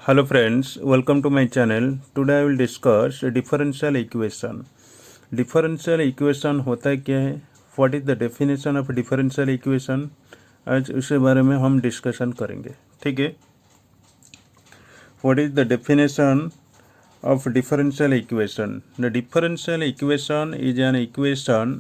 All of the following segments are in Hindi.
Hello friends, welcome to my channel. Today I will discuss differential equation. Differential equation होता है क्या है? What is the definition of differential equation? आज उसके बारे में हम डिस्कशन करेंगे, ठीक है? What is the definition of differential equation? The differential equation is an equation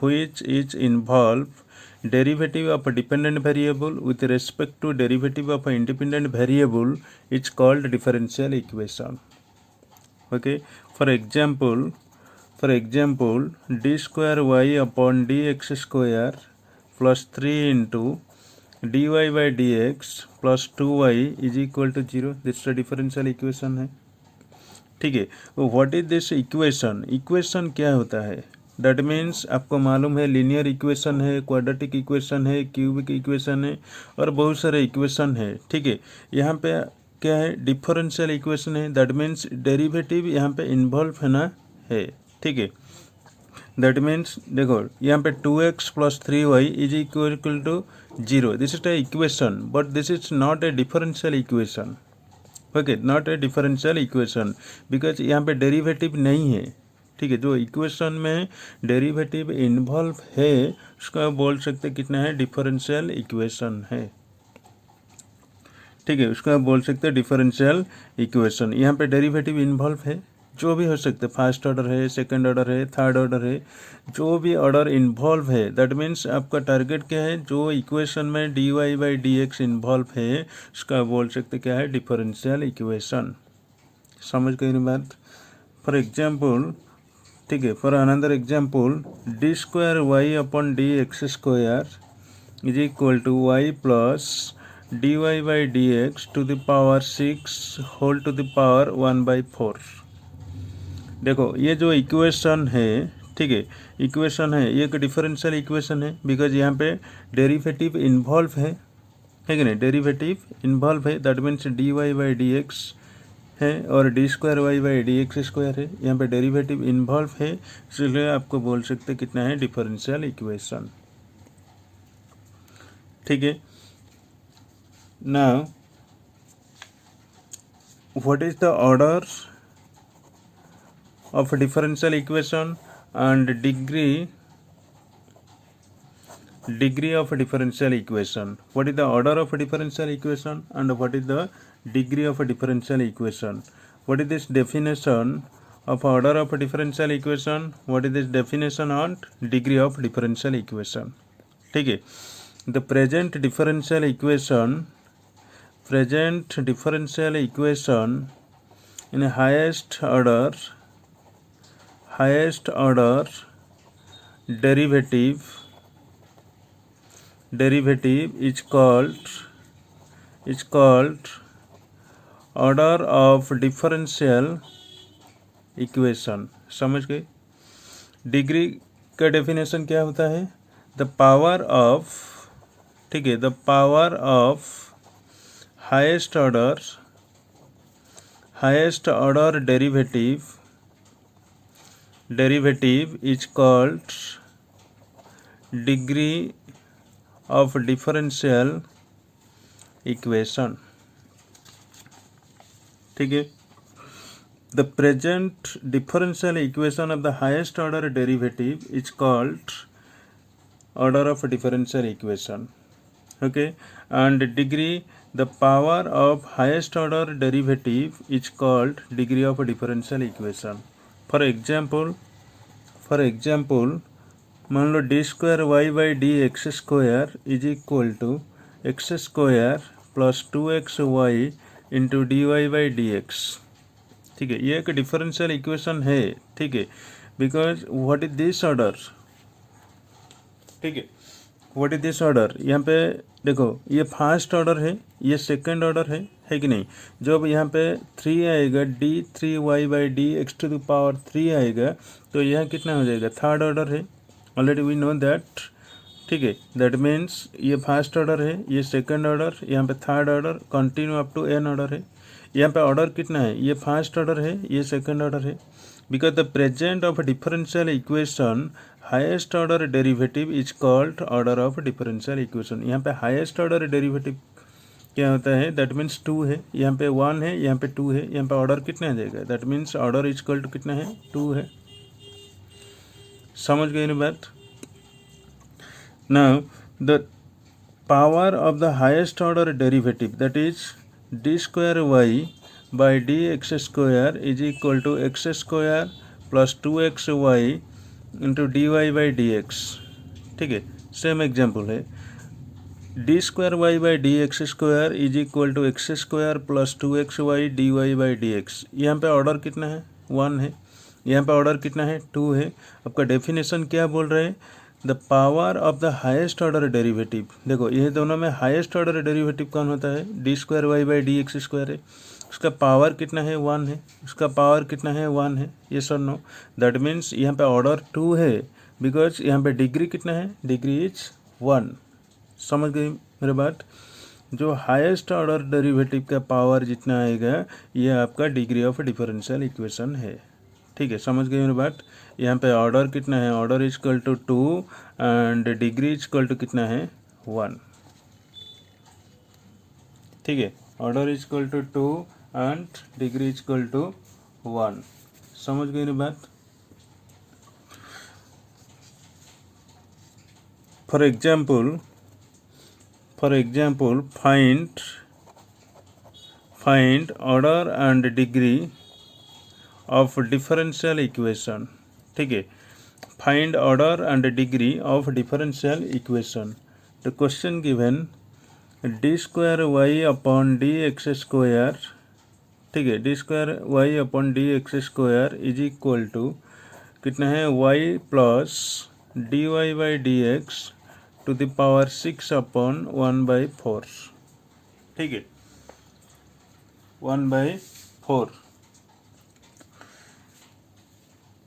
which is involve derivative of a dependent variable with respect to derivative of an independent variable is called differential equation. Okay, for example d square y upon dx square plus 3 into dy by dx plus 2y is equal to 0. This is a differential equation है, ठीक है. What is this equation? Equation क्या होता है? दैट मीन्स आपको मालूम है लीनियर इक्वेशन है, क्वाड्रेटिक इक्वेशन है, क्यूबिक इक्वेशन है और बहुत सारे इक्वेशन है, ठीक है. यहाँ पे क्या है? डिफरेंशियल इक्वेशन है. दैट मीन्स डेरिवेटिव यहाँ पे इन्वॉल्व होना है, ठीक है. दैट मीन्स देखो यहाँ पे 2x plus 3y is equal to 0. This is a equation but this is not a differential equation. Okay, not a differential equation because यहाँ पे डेरिवेटिव नहीं है, ठीक है. जो इक्वेशन में डेरिवेटिव इन्वॉल्व है उसका बोल सकते कितना है? डिफरेंशियल इक्वेशन है, ठीक है. उसका बोल सकते डिफरेंशियल इक्वेशन. यहाँ पे डेरिवेटिव इन्वॉल्व है, जो भी हो सकते, फर्स्ट ऑर्डर है, सेकंड ऑर्डर है, थर्ड ऑर्डर है, जो भी ऑर्डर इन्वॉल्व है. दैट मीन्स आपका टारगेट क्या है? जो इक्वेशन में D Y by D X involve है उसका बोल सकते क्या है? Differential equation. समझ गई ना बात? फॉर एग्जाम्पल, ठीक है, for another example D square Y upon D x square is equal to Y plus D Y by D x to the power 6 whole to the power 1/4. देखो ये जो इक्वेशन है, ठीक है, इक्वेशन है, ये एक डिफरेंशियल इक्वेशन है बिकॉज यहाँ पे डेरिवेटिव इन्वॉल्व है कि नहीं? डेरिवेटिव इन्वॉल्व है. That means D Y by D x है और D square Y by D x square है. यहाँ पे डेरिवेटिव इन्वॉल्व है, इसलिए आपको बोल सकते कितना है? डिफरेंशियल इक्वेशन, ठीक है. Now what is the order of a differential equation and degree of a differential equation? What is the order of a differential equation and what is the degree of a differential equation? What is this definition of order of a differential equation? What is this definition on degree of differential equation? ठीक है. The present differential equation in a highest order derivative is called order of differential equation. समझ गए? डिग्री का डेफिनेशन क्या होता है? द पावर ऑफ, ठीक है, the power of highest order derivative is called degree of differential equation, ठीक है. The present differential equation of the highest order derivative is called order of differential equation, okay, and degree, the power of highest order derivative is called degree of differential equation. For example मान लो d square Y by D x square is equal to x square plus 2x Y into D Y by D x, ठीक है. ये एक डिफरेंशियल इक्वेशन है, ठीक है, because what is this order, ठीक है, व्हाट इज दिस ऑर्डर? यहाँ पे देखो ये फर्स्ट ऑर्डर है, ये सेकंड ऑर्डर है कि नहीं? जब यहाँ पे 3 आएगा, D 3 Y by D x to the power 3 आएगा तो यह कितना हो जाएगा? थर्ड ऑर्डर है. ऑलरेडी वी नो दैट, ठीक है. दैट मीन्स ये फर्स्ट ऑर्डर है, ये सेकंड ऑर्डर, यहाँ पे third order, continue up to N order है. यहाँ पे ऑर्डर कितना है? ये फर्स्ट ऑर्डर है, ये सेकंड ऑर्डर है. Because the present of differential equation highest order derivative is called order of differential equation. यहाँ पे हाईएस्ट ऑर्डर डेरिवेटिव क्या होता है, दैट मीन्स 2 है, यहाँ पे 1 है, यहाँ पे 2 है, यहाँ पे ऑर्डर कितना आ जाएगा, that means order is equal to कितना है, 2 है। समझ गए ना बात। Now the power of the highest order derivative that is D square Y by D x square is equal to x square plus 2x Y into D Y by D x. ठीक है, सेम एग्जाम्पल है, D square Y by D x square is equal to x square plus 2x Y D Y by D X. यहाँ पर ऑर्डर कितना है, 1 है, यहाँ पे ऑर्डर कितना है, 2 है। आपका डेफिनेशन क्या बोल रहे हैं, the power of the highest order derivative. देखो ये दोनों में हाईएस्ट ऑर्डर डेरिवेटिव कौन होता है, D square Y by D x square है, उसका पावर कितना है, 1 है, उसका पावर कितना है, 1 है, ये सर नो, दैट मीन्स यहाँ पे ऑर्डर 2 है, बिकॉज यहाँ पे डिग्री कितना है, डिग्री इज 1। समझ गई मेरे बात। जो हाईएस्ट ऑर्डर डेरिवेटिव का पावर जितना आएगा ये आपका डिग्री ऑफ डिफरेंशियल इक्वेशन है। ठीक है, समझ गए मेरी बात। यहाँ पे ऑर्डर कितना है, order is equal to 2 and degree is equal to कितना है, 1। ठीक है, order is equal to 2 and degree is equal to 1। समझ गए मेरी बात। For example find order and degree of differential equation. ठीक है, find order and degree of differential equation. The question given D square Y upon D x square, ठीक है, D square Y upon D x square is equal to कितना है, Y plus D Y by D x to the power 6 upon 1/4। ठीक है, 1/4।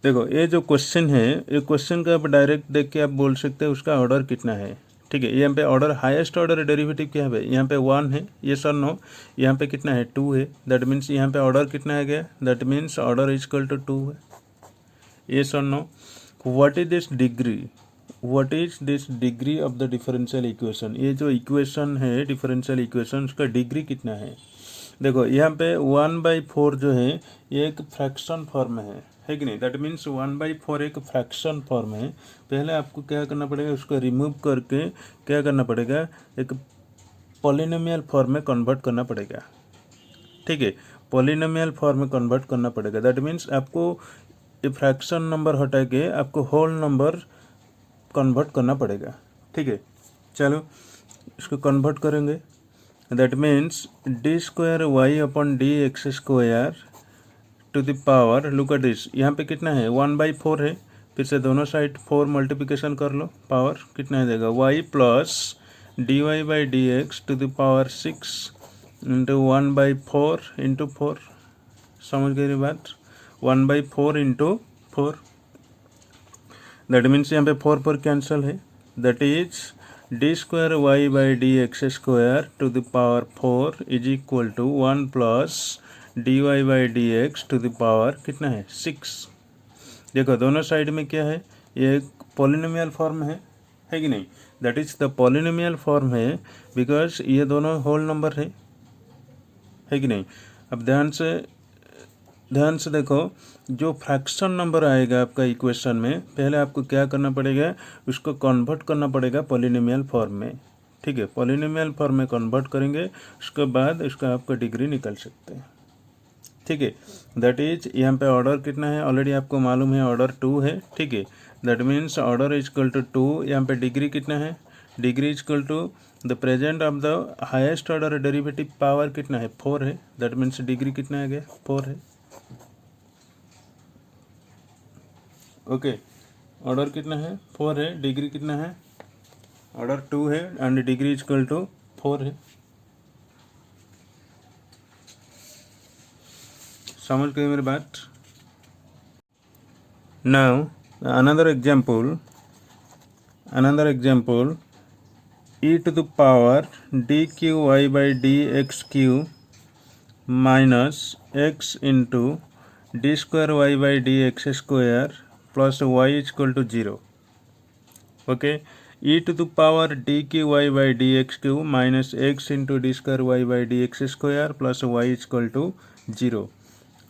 देखो ये जो क्वेश्चन है, ये क्वेश्चन का आप डायरेक्ट देख के आप बोल सकते हैं उसका ऑर्डर कितना है। ठीक है, यहाँ पे ऑर्डर हाईएस्ट ऑर्डर डेरिवेटिव क्या है, यहाँ पे 1 है, ये सर नो, यहाँ पे कितना है, 2 है, दैट मीन्स यहाँ पे ऑर्डर कितना है गया, that means order is equal to 2 है, ये सर नो। What is this degree of the differential equation. ये जो इक्वेशन है डिफरेंशियल इक्वेशन उसका डिग्री कितना है। देखो यहाँ पे 1/4 जो है ये एक फ्रैक्शन फॉर्म है कि नहीं, दैट मीन्स 1/4 एक फ्रैक्शन फॉर्म है। पहले आपको क्या करना पड़ेगा, उसको रिमूव करके क्या करना पड़ेगा, एक पॉलिनोमियल फॉर्म में कन्वर्ट करना पड़ेगा। ठीक है, पॉलिनोमियल फॉर्म में कन्वर्ट करना पड़ेगा, दैट मीन्स आपको ये फ्रैक्शन नंबर हटा के आपको होल नंबर कन्वर्ट करना पड़ेगा। ठीक है, चलो इसको कन्वर्ट करेंगे, that means D square Y upon D x square to the power, look at this, यहाँ पे कितना है, 1/4 है, फिर से दोनों साइड 4 मल्टीप्लिकेशन कर लो, पावर कितना आ जाएगा, Y plus D Y by D x to the power 6 into 1/4 into 4। समझ गई बात, 1/4 इंटू 4, दैट मीन्स यहाँ पे 4 पर कैंसिल है, that is D square Y by D x square to the power 4 is equal to 1 plus D Y by D x to the power कितना है, 6। देखो दोनों साइड में क्या है, ये एक पॉलिनोमियल फॉर्म है कि नहीं, that is the polynomial form है बिकॉज ये दोनों होल नंबर है कि नहीं। अब ध्यान से देखो, जो फ्रैक्शन नंबर आएगा आपका इक्वेशन में, पहले आपको क्या करना पड़ेगा, उसको कन्वर्ट करना पड़ेगा पॉलिनोमियल फॉर्म में। ठीक है, पॉलिनोमियल फॉर्म में कन्वर्ट करेंगे, उसके बाद उसका आपका डिग्री निकल सकते हैं। ठीक है, दैट इज यहाँ पे ऑर्डर कितना है, ऑलरेडी आपको मालूम है ऑर्डर 2 है। ठीक है, that means order is equal to 2, यहाँ पे डिग्री कितना है, degree is equal to the present of the highest order derivative power कितना है, 4 है, दैट मीन्स डिग्री कितना आ गया, 4 है। ओके, ऑर्डर कितना है, 4 है, डिग्री कितना है, ऑर्डर 2 है and degree is equal to 4 है। समझ गए मेरी बात। Now another example e to the power dqy by dx minus x into d square y by dx square plus y is equal to 0। Okay, E to the power D Q Y by D x cube minus X into D square Y by D x square plus Y equal to 0।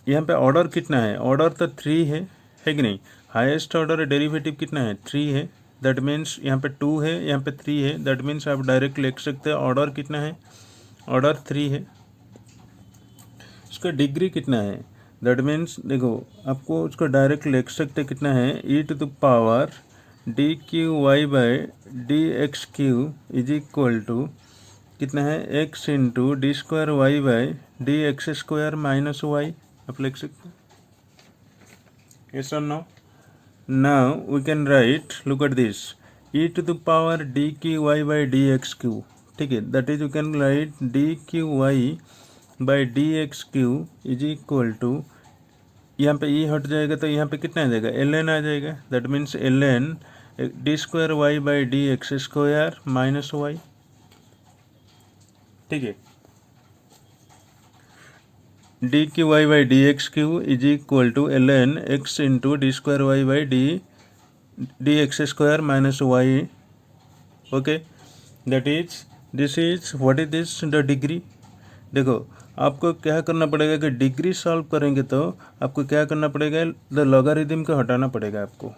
यहाँ पे ऑर्डर कितना है? ऑर्डर तो 3 है कि नहीं? हाईएस्ट ऑर्डर डेरिवेटिव कितना है? 3 है। दैट मीन्स यहाँ पे 2 है, यहाँ पे 3 है। दैट मीन्स आप डायरेक्ट लिख सकते हैं ऑर्डर कितना है? ऑर्डर 3 है। इसका डिग्री कितना है? दैट मीन्स देखो आपको उसको डायरेक्ट लिख सकते कितना है? E to the power D Q Y by D x cube is equal to कितना है? X into D square Y by D x square minus y. आप लिख सकते हैं। यस और no? Now we can write, look at this, e to the power D Q Y by D x cube. ठीक है, that is you can write d Q Y by D x cube is equal to, यहाँ पे ई हट जाएगा तो यहाँ पे कितना आ जाएगा? एल एन आ जाएगा। That means L N D square Y by D x square minus Y. ठीक है, D Q Y by D x cube is equal to L N X into D square Y by D x square minus Y. Okay, that is this is what is this the degree. देखो आपको क्या करना पड़ेगा कि डिग्री सॉल्व करेंगे तो आपको क्या करना पड़ेगा? द लॉगरिथम को हटाना पड़ेगा आपको।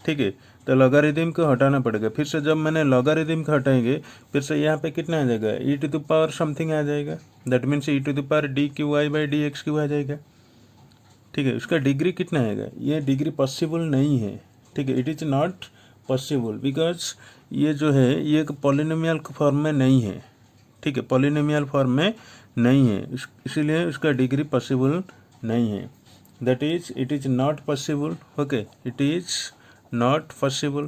ठीक है, तो लॉगरिथम को हटाना पड़ेगा। फिर से जब मैंने लॉगरिथम को हटाएंगे फिर से यहाँ पे कितना आ जाएगा? E to the power something आ जाएगा। That means e to the power D Q Y by D x q आ जाएगा। ठीक है, उसका डिग्री कितना आएगा? ये डिग्री पॉसिबल नहीं है। ठीक है, it is not possible because ये जो है ये एक पॉलिनोमियल फॉर्म में नहीं है। ठीक है, पॉलिनोमियल फॉर्म में नहीं है, इसीलिए उसका डिग्री पॉसिबल नहीं है। That is it is not possible. Okay, it is not possible.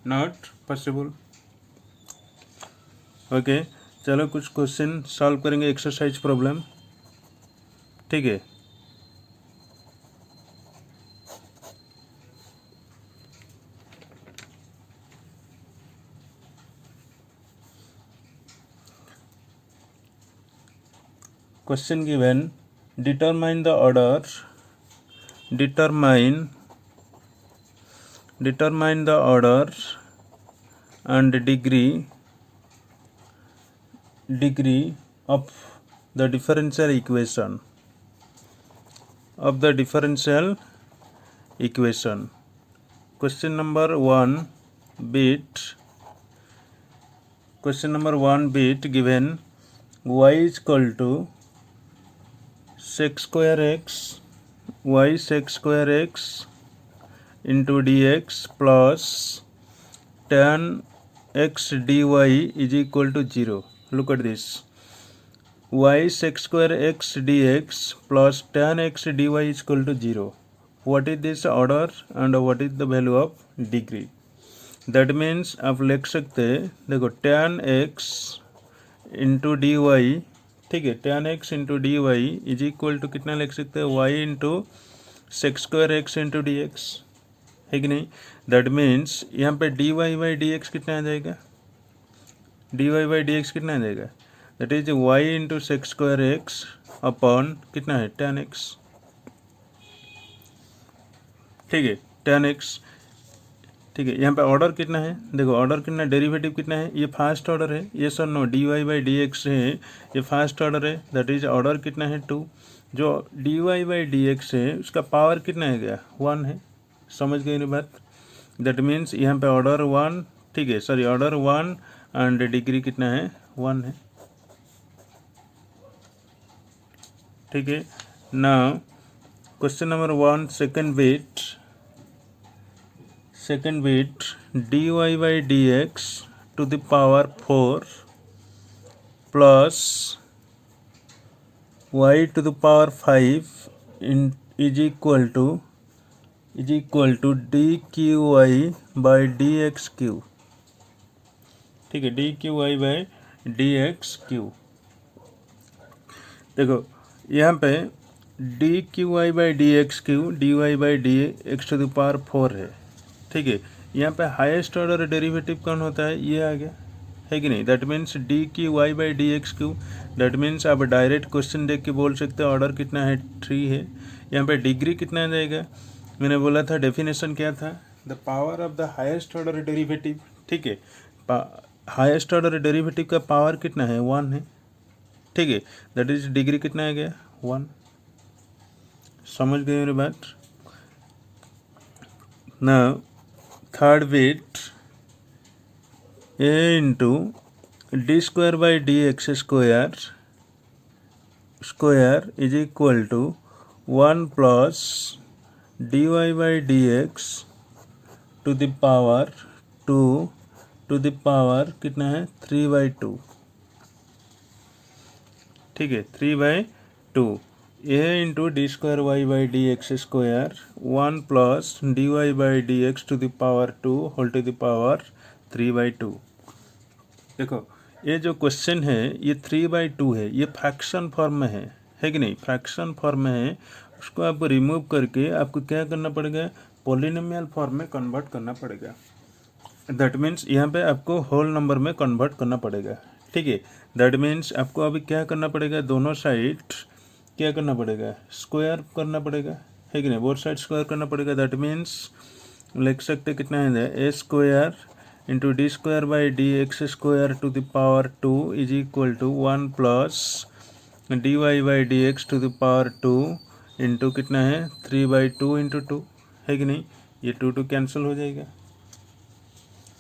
Not possible. Okay, चलो कुछ क्वेश्चन सॉल्व करेंगे, एक्सरसाइज प्रॉब्लम। ठीक है, question given, determine the order, determine the order and degree of the differential equation question number 1 bit given y is equal to sec square x y sec square x into dx plus tan x dy is equal to 0. Look at this, y sec square x dx plus tan x dy is equal to 0. What is this order and what is the value of degree? That means आप लिख सकते हैं, देखो tan x into D Y. ठीक है, tan x into D Y is equal to कितना लिख सकते हैं? y into sec square X into D x, है कि नहीं? दैट मीन्स यहाँ पे D Y by D x कितना आ जाएगा? D Y by D x कितना आ जाएगा? That is Y into sec square X upon कितना है? tan x। ठीक है, tan x। ठीक है, यहाँ पे ऑर्डर कितना है? देखो ऑर्डर कितना, डेरिवेटिव कितना है? ये फर्स्ट ऑर्डर है। ये सर नो D Y by D x है, ये फर्स्ट ऑर्डर है। दैट इज ऑर्डर कितना है? 2। जो D Y by D x है उसका पावर कितना है गया? 1 है। समझ गए ना बात? दैट मीन्स यहाँ पे ऑर्डर 1, ठीक है, सॉरी ऑर्डर 1 एंड डिग्री कितना है? 1 है। ठीक है, now question number 1 second bit dy by dx to the power 4 plus y to the power 5 is equal to dqy by dx cube। ठीक है, dqy by dx cube। देखो यहाँ पे dqy by dx cube dy by dx to the power 4 है। ठीक है, यहाँ पे हाईएस्ट ऑर्डर डेरिवेटिव कौन होता है? ये आ गया, है कि नहीं? दैट मीन्स डी की Y by D x cube. That means आप डायरेक्ट क्वेश्चन देख के बोल सकते हैं ऑर्डर कितना है? 3 है। यहाँ पे डिग्री कितना आ जाएगा? मैंने बोला था डेफिनेशन क्या था, the power of the highest order derivative, ठीक है, हाईएस्ट ऑर्डर डेरिवेटिव का पावर कितना है, 1 है, ठीक है, दैट इज डिग्री कितना आ गया, 1। समझ गए मेरी बात। ना third bit, a into D square by D x square is equal to 1 plus D Y by D x to the power 2 to the power कितना है, 3/2, ठीक है, 3/2, a into D square Y by D x square 1 plus D Y by D x to the power 2 whole to the power 3/2। देखो ये जो क्वेश्चन है ये 3/2 है, ये फ्रैक्शन फॉर्म में है कि नहीं, फ्रैक्शन फॉर्म में है, उसको आपको रिमूव करके आपको क्या करना पड़ेगा, पॉलिनोमियल फॉर्म में कन्वर्ट करना पड़ेगा। दैट मीन्स यहाँ पे आपको होल नंबर में कन्वर्ट करना पड़ेगा, ठीक है। दैट मीन्स आपको अभी क्या करना पड़ेगा, दोनों साइड क्या करना पड़ेगा, स्क्वायर करना पड़ेगा, है कि नहीं, बोथ साइड स्क्वायर करना पड़ेगा। दैट मीन्स लिख सकते कितना है, a square into D square by D x square to the power 2 is equal to 1 plus D Y by D x to the power 2 into कितना है, 3/2 इंटू 2, है कि नहीं, ये 2 कैंसिल हो जाएगा।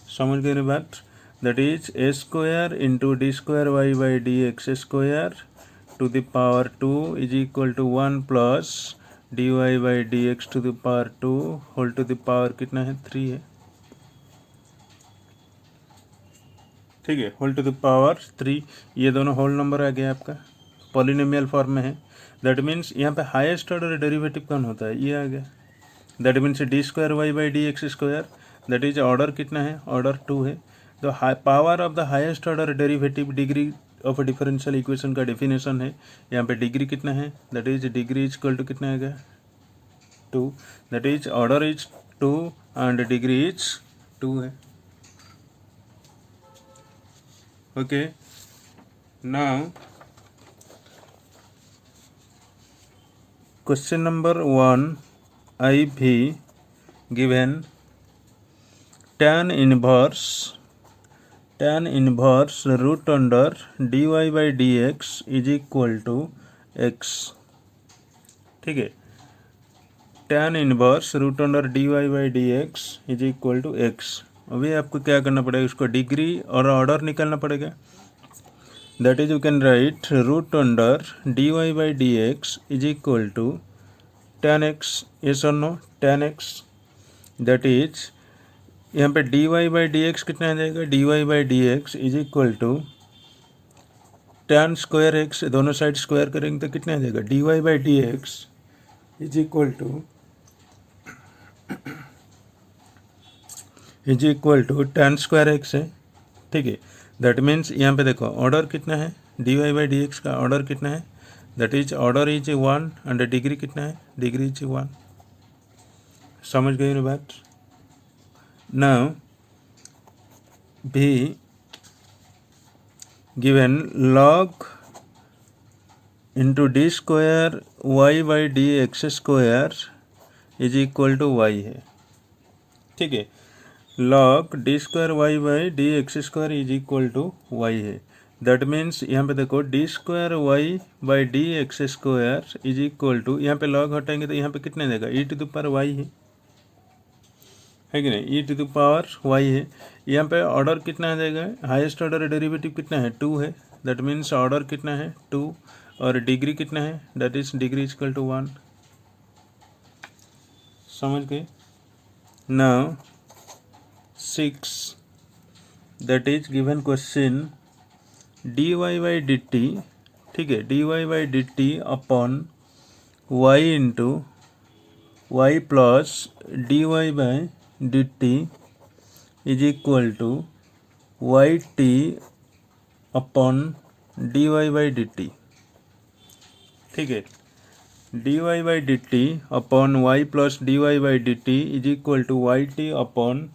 समझ गए ना बात। That is a square into D square Y by D x square to the power 2 is equal to 1 plus D Y by D x to the power 2 whole to the power कितना है, 3 है, ठीक है, होल टू द पावर 3। ये दोनों होल नंबर आ गया आपका, पॉलिनोमियल फॉर्म में है। दैट मीन्स यहाँ पे हाईएस्ट ऑर्डर डेरिवेटिव कौन होता है, ये आ गया। That means D square Y by D x square, that is order कितना है, ऑर्डर 2 है। तो power of the highest order derivative degree of differential equation का डेफिनेशन है। यहाँ पे डिग्री कितना है, that is degree is equal to कितना आ गया, 2, that is order is 2 and degree is 2 है। Okay, now question number 1 i भी given tan inverse root under dy by dx is equal to x, ठीक है, tan inverse root under d Y by D x is equal to x. अभी आपको क्या करना पड़ेगा, उसको डिग्री और ऑर्डर निकालना पड़ेगा। That is you can write root under d Y by D x is equal to tan x, yes और no, tan x, that is यहाँ पे D Y by D x कितना आ जाएगा, D Y by D x is equal to tan square x, दोनों साइड स्क्वायर करेंगे तो कितना आ जाएगा, D Y by D x is equal to tan square x है, ठीक है। दैट मीन्स यहाँ पे देखो ऑर्डर कितना है, d Y by D x का ऑर्डर कितना है, that is order is 1 and degree कितना है, डिग्री इज 1। समझ गई ना बात। Now be given log into d square y by dx square is equal to y है, ठीक है, log d square y by dx square is equal to y है। दैट मीन्स यहाँ पे देखो d square Y by D x square is equal to, यहाँ पे लॉग हटाएंगे तो यहाँ पे कितने देगा, e to the power y है कि नहीं, e to the power y है। यहाँ पे ऑर्डर कितना आ जाएगा, हाईएस्ट ऑर्डर डेरिवेटिव कितना है, 2 है, दैट मीन्स ऑर्डर कितना है 2 और डिग्री कितना है, that is degree equal to 1। समझ गए। Now 6, that is given question d Y by d t, ठीक है, d Y by d t upon y into y plus D Y by d t is equal to y t upon d Y by d t, ठीक है, d Y by d t upon y plus D Y by d t is equal to y t upon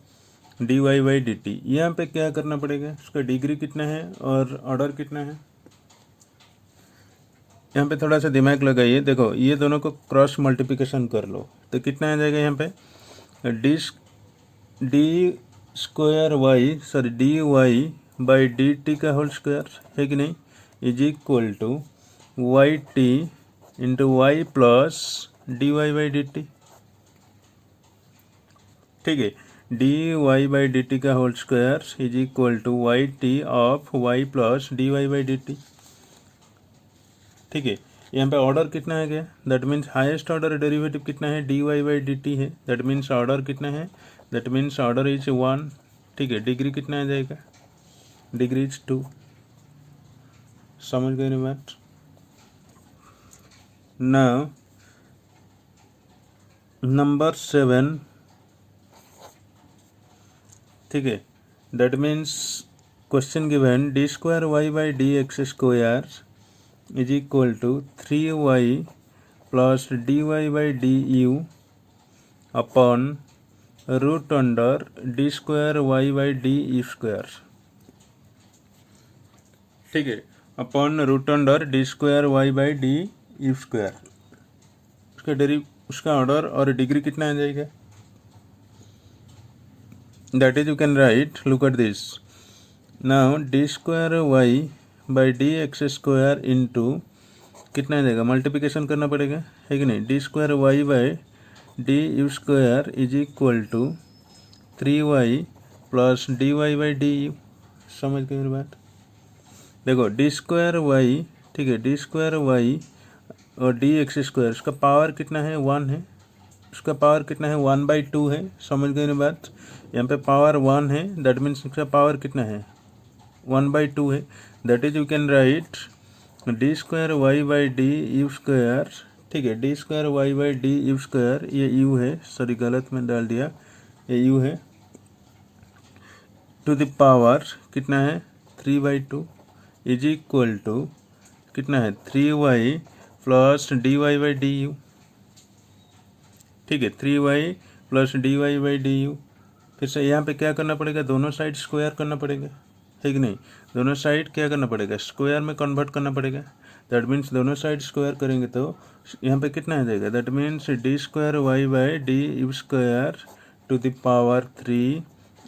d Y by d t. यहाँ पे क्या करना पड़ेगा, उसका डिग्री कितना है और ऑर्डर कितना है, यहाँ पे थोड़ा सा दिमाग लगाइए। देखो ये दोनों को क्रॉस मल्टीप्लिकेशन कर लो तो कितना आ जाएगा यहाँ पे d square y sorry d Y by d t का होल स्क्वायर है कि नहीं, is equal to y t into y plus D Y by d t. ठीक है, d Y by d t का whole square is equal to y t of y plus D Y by d t. ठीक है, यहाँ पे ऑर्डर कितना है गया, that means highest order derivative कितना है, d Y by d t है, दैट मीन्स ऑर्डर कितना है, दैट मीन्स ऑर्डर इज 1। ठीक है, डिग्री कितना आ जाएगा, डिग्री इज 2। समझ गए ना बात। नाउ नंबर 7, ठीक है, that means question given D square Y by D x square is equal to 3y plus D Y by d u upon root under d square Y by d u square. ठीक है, upon root under d square Y by d u square. उसका ऑर्डर और डिग्री कितना आ जाएगा, that is you can write, look at this now d square Y by D x square into कितना आ जाएगा, मल्टीप्लिकेशन करना पड़ेगा है कि नहीं, d square Y by d u square is equal to 3y plus D Y by d u. समझ गए मेरी बात। देखो डी स्क्वायर वाई, ठीक है, डी स्क्वायर वाई और डी एक्स स्क्वायर उसका पावर कितना है, 1 है, उसका पावर कितना है, 1/2 है। समझ गए मेरी बात। यहाँ पे पावर 1 है, दैट मीन्स उसका पावर कितना है, 1/2 है, that is you can write d square Y by d u square. ठीक है, D square Y by d u square, ये यू है, सॉरी गलत में डाल दिया, ये यू है, टू द पावर कितना है 3/2 इज इक्वल टू कितना है 3y plus D Y by d u. ठीक है, 3y plus D Y by d u. फिर से यहाँ पे क्या करना पड़ेगा, दोनों साइड स्क्वायर करना पड़ेगा है कि नहीं, दोनों साइड क्या करना पड़ेगा, स्क्वायर में कन्वर्ट करना पड़ेगा। दैट मीन्स दोनों साइड स्क्वायर करेंगे तो यहाँ पे कितना आ जाएगा, that means D square Y by d u square to the power 3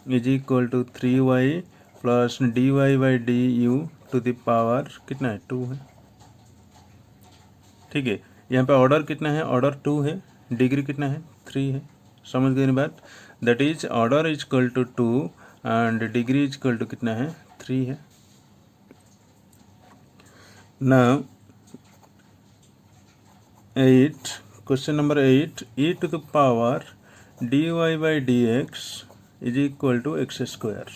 is equal to 3y plus D Y by d u to the power कितना है 2 है। ठीक है, यहाँ पे ऑर्डर कितना है, ऑर्डर 2 है, डिग्री कितना है 3 है। समझ गए बात, that is order is equal to 2 and degree is equal to कितना है 3 है। Now 8, question number 8, e to the power d Y by D x is equal to x square.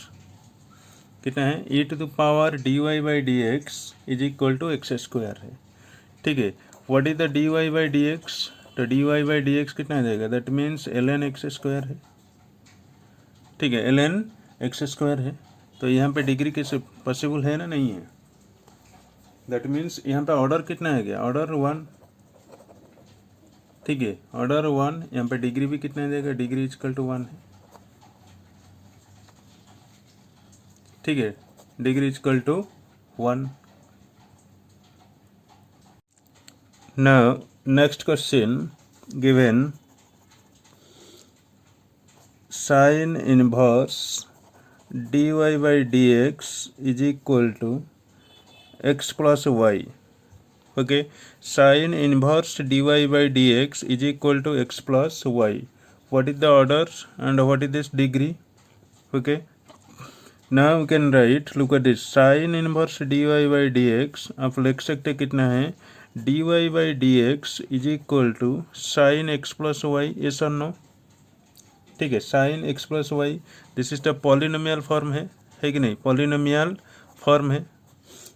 कितना है, e to the power d Y by D x is equal to x square है। ठीक है, what is the d Y by D x, तो d Y by D x कितना आ जाएगा, that means ln x square है। ठीक है, ln एक्स स्क्वायर है, तो यहाँ पे डिग्री कैसे पॉसिबल है ना, नहीं है, दैट मीन्स यहाँ पे ऑर्डर कितना है गया, ऑर्डर 1। ठीक है, ऑर्डर 1, यहाँ पे डिग्री भी कितना आ जाएगा, डिग्री इक्वल टू 1 है। ठीक है, degree equal to 1। Now next question given sine inverse dy by dx is equal to x plus y. Okay, sin inverse dy by dx is equal to x plus y. What is the order and what is this degree? Okay, now we can write, look at this, sin inverse dy by dx आप लिख सकते कितना है, dy by dx is equal to sin x plus y, yes or no? ठीक है, sine x plus y, this is the polynomial form है कि नहीं, पॉलिनोमियल फॉर्म है।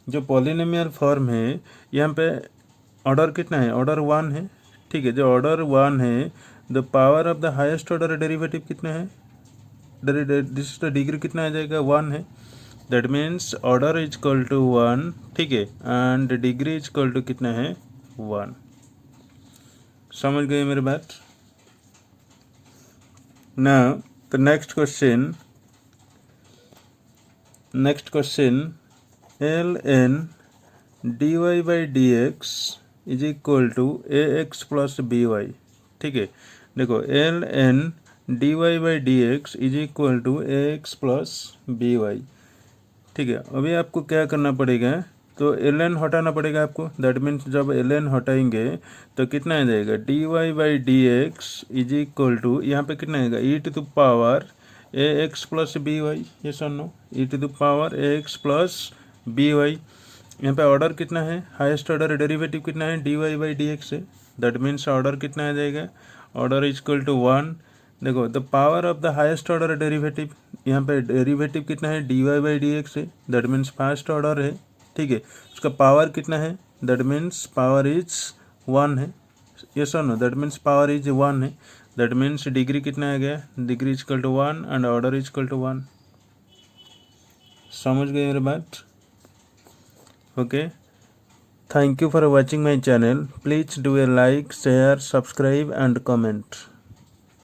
जो पॉलिनोमियल फॉर्म है यहाँ पे ऑर्डर कितना है, ऑर्डर 1 है। ठीक है, जो ऑर्डर 1 है, the power of the highest order derivative कितना है, दिस इज द डिग्री कितना आ जाएगा, 1 है, that means order is equal to 1। ठीक है, and degree is equal to कितना है 1। समझ गए मेरी बात। Now the next question ln dy by dx is equal to a x plus b y. ठीक है, देखो l N d Y by D x is equal to a x plus b y. ठीक है, अभी आपको क्या करना पड़ेगा, तो एल एन हटाना पड़ेगा आपको। दैट मीन्स जब एल एन हटाएंगे तो कितना आ जाएगा, D Y by D x is equal to, यहाँ पे कितना आएगा, e to the power a x plus b y. ये सुनो, e to the power a x plus b y. यहाँ पे ऑर्डर कितना है, हाईएस्ट ऑर्डर डेरिवेटिव कितना है, d Y by D x है। दैट मीन्स ऑर्डर कितना आ जाएगा, ऑर्डर इज इक्वल टू 1। देखो the power of the highest order derivative, यहाँ पे डेरिवेटिव कितना है, d Y by D x है। दैट मीन्स फर्स्ट ऑर्डर है। ठीक है, उसका पावर कितना है, दैट मीन्स पावर इज 1 है। यस और no, that means power is 1 है। दैट मीन्स डिग्री कितना आ गया, degree is equal to 1 and order is equal to 1। समझ गए मेरी बात? Okay, thank you for watching my channel. Please do a like, share, subscribe and comment.